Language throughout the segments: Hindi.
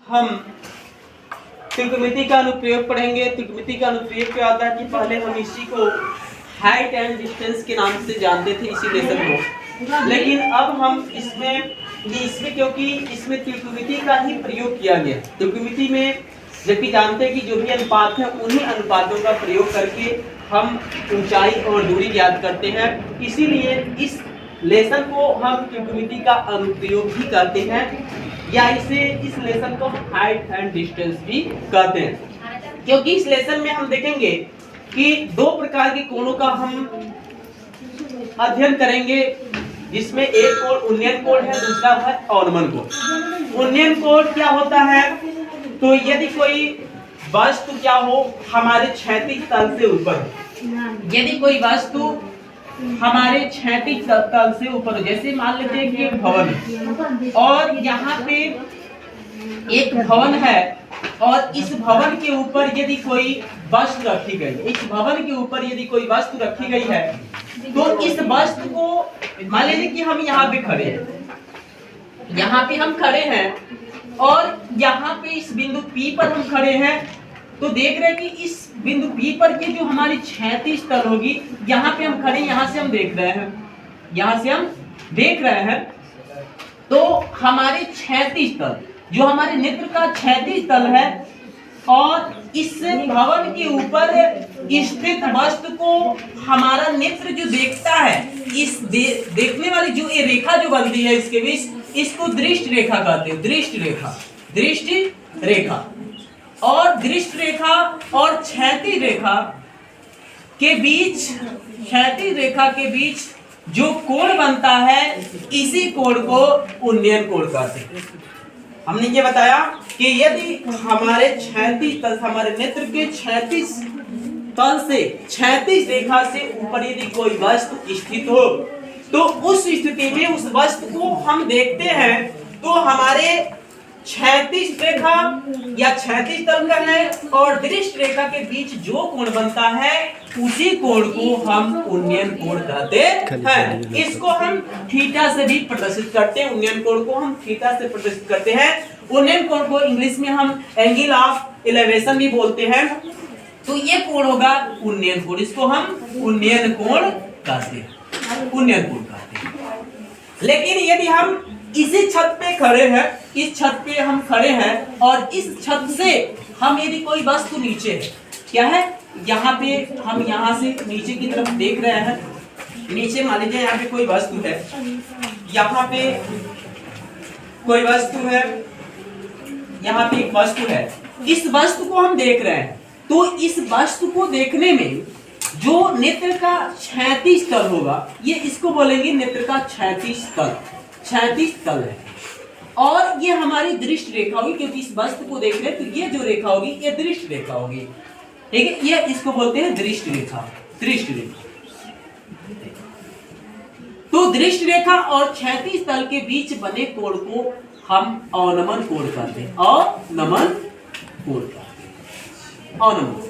हम त्रिकोणमिति का अनुप्रयोग पढ़ेंगे। त्रिकोणमिति का अनुप्रयोग क्या होता है कि पहले हम इसी को हाइट एंड डिस्टेंस के नाम से जानते थे इसी लेसन को, लेकिन अब हम इसमें क्योंकि इसमें त्रिकोणमिति का ही प्रयोग किया गया। त्रिकोणमिति में जबकि जानते हैं कि जो भी अनुपात है उन्हीं अनुपातों का प्रयोग करके हम ऊंचाई और दूरी ज्ञात करते हैं, इसीलिए इस लेसन को हम त्रिकोणमिति का अनुप्रयोग भी करते हैं या इस लेसन को हाइट एंड डिस्टेंस भी कहते हैं। क्योंकि इस लेसन में हम देखेंगे कि दो प्रकार के कोणों का हम अध्ययन करेंगे, जिसमें एक कोण उन्नयन कोण है, दूसरा है अवनमन कोण। उन्नयन कोण क्या होता है? तो यदि कोई वस्तु क्या हो हमारे क्षैतिज तल से ऊपर, यदि कोई वस्तु हमारे क्षैतिज तल से ऊपर, जैसे मान लेते हैं कि एक भवन है और यहाँ पे एक भवन है और इस भवन के ऊपर यदि कोई वस्तु रखी गई, इस भवन के ऊपर यदि कोई वस्तु रखी गई है, तो इस वस्तु को मान लीजिए कि हम यहाँ पे खड़े हैं, यहाँ पे हम खड़े हैं और यहाँ पे इस बिंदु P पर हम खड़े हैं, तो देख रहे हैं कि इस बिंदु P पर के जो हमारी क्षैतिज तल होगी, यहाँ पे हम खड़े, यहाँ से हम देख रहे हैं, यहाँ से हम देख रहे हैं, तो हमारे क्षैतिज तल जो हमारे नेत्र का क्षैतिज तल है और इस भवन के ऊपर स्थित वस्तु को हमारा नेत्र जो देखता है, इस देखने वाली जो ये रेखा जो बनती है इसके बीच, इसको दृष्टि रेखा कहते हैं। दृष्टि रेखा, दृष्टि रेखा और दृष्टि रेखा और क्षैतिज रेखा के बीच, क्षैतिज रेखा के बीच जो कोण बनता है, इसी कोण को उन्नयन कोण कहते हैं। हमने ये बताया कि यदि हमारे क्षैतिज तल, हमारे नेत्र के क्षैतिज तल से, क्षैतिज रेखा से ऊपर यदि कोई वस्तु स्थित हो, तो उस स्थिति में उस वस्तु को हम देखते हैं, तो हमारे क्षैतिज रेखा या क्षैतिज तल का है और दृष्टि रेखा के बीच जो कोण बनता है, उसी कोण को हम उन्नयन कोण कहते हैं। इसको हम थीटा से भी प्रदर्शित करते हैं, उन्नयन कोण को हम थीटा से प्रदर्शित करते हैं। उन्नयन कोण को इंग्लिश में हम एंगल ऑफ एलिवेशन भी बोलते हैं। तो ये कोण होगा उन्नयन कोण, इसको हम उन्नयन कोण कहते हैं, उन्नयन कोण कहते हैं। लेकिन यदि हम इसी छत पे खड़े हैं, इस छत पे हम खड़े हैं और इस छत से हम यदि कोई वस्तु नीचे है, क्या है, यहाँ पे हम यहाँ से नीचे की तरफ देख रहे हैं, नीचे मान लीजिए यहाँ पे कोई वस्तु है, यहाँ पे कोई वस्तु है, यहाँ पे एक वस्तु है, इस वस्तु को हम देख रहे हैं, तो इस वस्तु को देखने में जो नेत्र का क्षैतिज तल होगा, ये इसको बोलेंगे नेत्र का क्षैतिज तल, क्षैतिज तल है। और ये हमारी दृष्टि रेखा होगी, क्योंकि इस वस्तु को देख रहे हैं, तो ये जो रेखा होगी ये दृष्टि रेखा होगी, ठीक है, ये इसको बोलते हैं दृष्टि रेखा, दृष्टि रेखा। तो दृष्टि रेखा और क्षैतिज तल के बीच बने कोण को हम अवनमन कोण कहते हैं, अवनमन कोण कहते हैं, अवनमन।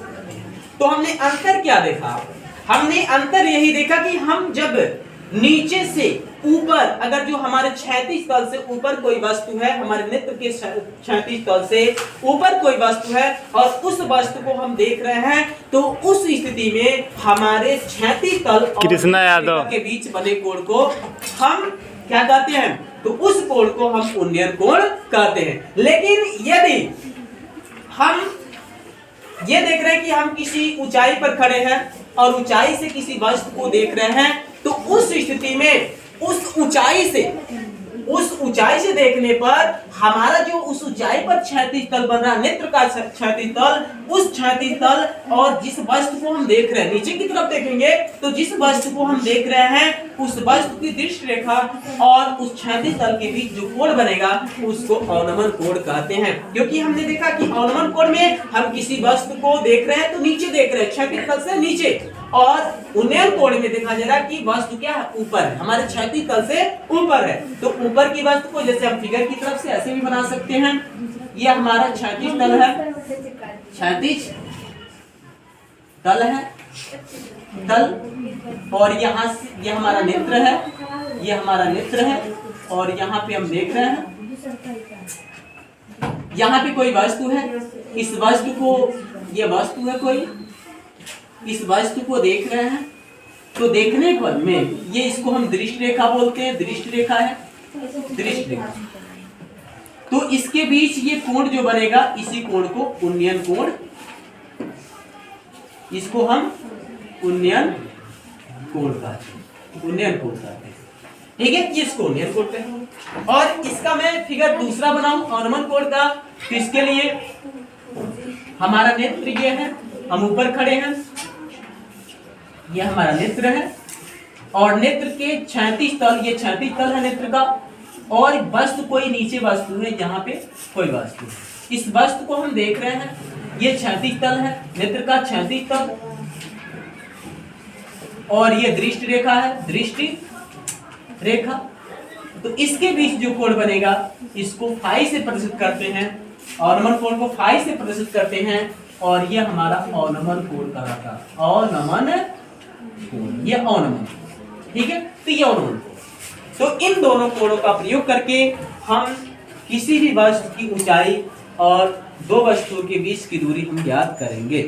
तो हमने अंतर क्या देखा? हमने अंतर यही देखा कि हम जब नीचे से ऊपर, अगर जो हमारे क्षैतिज तल से ऊपर कोई वस्तु है, हमारे नेत्र के क्षैतिज तल से ऊपर कोई वस्तु है और उस वस्तु को हम देख रहे हैं, तो उस स्थिति में हमारे क्षैतिज तल और कृष्णा यादव के बीच बने कोण को हम क्या कहते हैं? तो उस कोण को हम उन्नयन कोण कहते हैं। लेकिन यदि हम ये देख रहे हैं कि हम किसी ऊंचाई पर खड़े हैं और ऊंचाई से किसी वस्तु को देख रहे हैं, तो उस स्थिति में उस ऊंचाई से देखने पर हमारा जो उस ऊंचाई पर क्षैतिज तल बन रहा, नेत्र का क्षैतिज तल, उस क्षैतिज तल और जिस वस्तु को हम देख रहे हैं, नीचे की तरफ देखेंगे तो जिस वस्तु को हम देख रहे हैं, उस वस्तु की दृष्टि रेखा और उस क्षैतिज तल के बीच जो कोण बनेगा, उसको अवनमन कोण कहते हैं। क्योंकि हमने देखा कि अवनमन कोण में हम किसी वस्तु को देख रहे हैं तो नीचे देख रहे हैं, क्षैतिज तल से नीचे, और उन्नयन कोण में देखा जा रहा है कि वस्तु क्या है, ऊपर है, हमारे क्षैतिज तल से ऊपर है। तो ऊपर की वस्तु को जैसे हम फिगर की तरफ से ऐसे भी बना सकते हैं, ये हमारा क्षैतिज तल है, क्षैतिज तल है, तल, और यहाँ से ये हमारा नेत्र है, ये हमारा नेत्र है, और यहाँ पे हम देख रहे हैं यहाँ पे कोई वस्तु है, इस वस्तु को, ये वस्तु है कोई, इस वस्तु को देख रहे हैं, तो देखने पर में ये, इसको हम दृष्टि रेखा बोलते हैं, दृष्टि रेखा है, दृष्टि रेखा। तो इसके बीच ये कोण जो बनेगा, इसी कोण को उन्नयन कोण, इसको हम उन्नयन कोण कहते हैं, उन्नयन कोण कहते हैं। ठीक है, इसको उन्नयन कोण कहते हैं। और इसका मैं फिगर दूसरा बनाऊं अवनमन कोण का, तो इसके लिए हमारा नेत्र ये है, हम ऊपर खड़े हैं, ये हमारा नेत्र है, और नेत्र के 36 तल, ये 36 तल है नेत्र का, और वस्तु कोई नीचे वस्तु है, यहाँ पे कोई वस्तु है। इस वस्तु को हम देख रहे हैं, ये 36 तल है, नेत्र का 36 तल, और ये दृष्टि रेखा है, दृष्टि रेखा। तो इसके बीच जो कोण बनेगा, इसको फाई से प्रदर्शित करते हैं, अवनमन कोण को फाई से प्रदर्शित करते हैं, और ये हमारा अवनमन कोण कहलाता है, अवनमन कोण, ये अवनमन, ठीक है। तो ये अवनमन कोण, तो इन दोनों कोणों का प्रयोग करके हम किसी भी वस्तु की ऊंचाई और दो वस्तुओं के बीच की दूरी हम ज्ञात करेंगे।